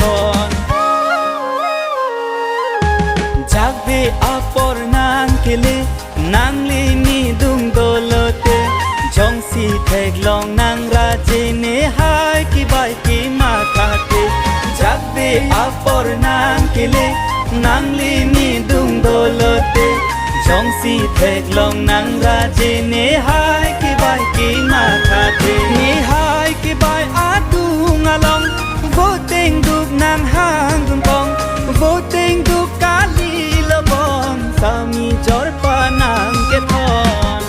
ทอนจากเบอปอร์นางเกเลนางลีมีดุงโดโลเตจงสีเทกลองนางราเจเนหายกิบายกิมาคาเตจากเบอปอร์นางเกเลนางลีมีดุงโดโลเตจงสีเทกลองนางราเจเนหายกิบายกิมาคาเตเนหายกิบายอาดูงาลองโบเต็งดุกนางหางดุงปองโบเต็งดุกกาลีละบองสามีจอร์ปานางเกทอน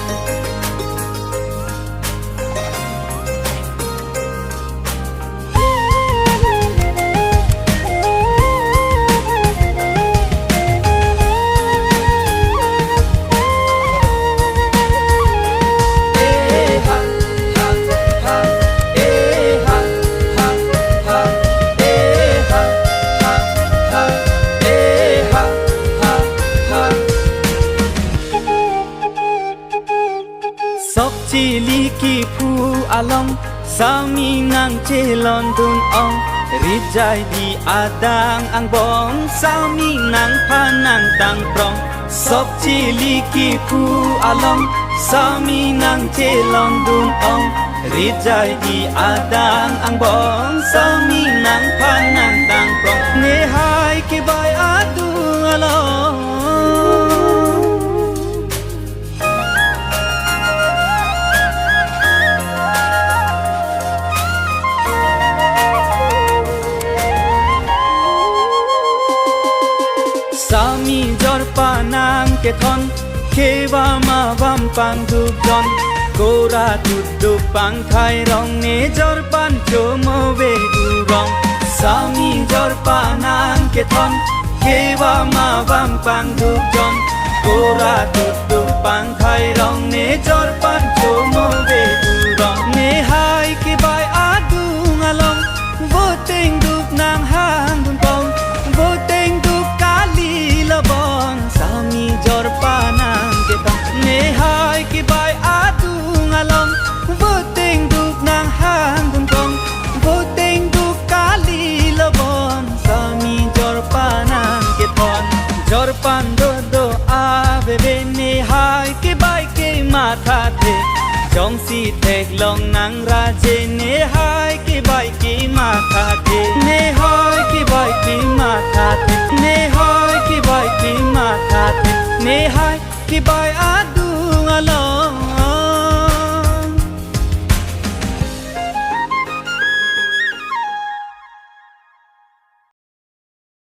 ซอกจีลีกีผู้อาลองสามีนางเจลอนดุนอองรีใจดีอาดังอังบองสามีนางพานังดังปรองซอกจีลีกีผู้อาลองสามีนางเจลอนดุนอองรีใจดีอาดังอังบองสามีนางพานังดังปรองเนหายกิบายอาดูอาลองสามีจอร์ปานางเกทอนเความาบัมปังดุจอนโกราตุดุปังไทยรองเนจอร์ปันโจโมเวดูรองสามีจอร์ปานางเกทอนเความาบัมปังดุจอนโกราตุดุปังไทยรองเนจอร์ปันโจโมเวดูรองเนหายกิบายอาดูงาลองโวเต็งดุนางหางดุนปองโวเต็งดุละบองสามีจอร์ปานางเกตองเนหายกิบายอาดูงาลองโวเต็งดุนางหางดุงกองโวเต็งดุกาลีละบองสามีจอร์ปานางเกตอนจอร์ปันโดโดอาเบเบเนหายกิบายเกมาทาเทจงสีเทกลองนางราเจเนหายกิบายกิมาทาเทเนหายกิบายกิมาทาเทเนหายกิบายกิมาทาเทเนหายกิบายอา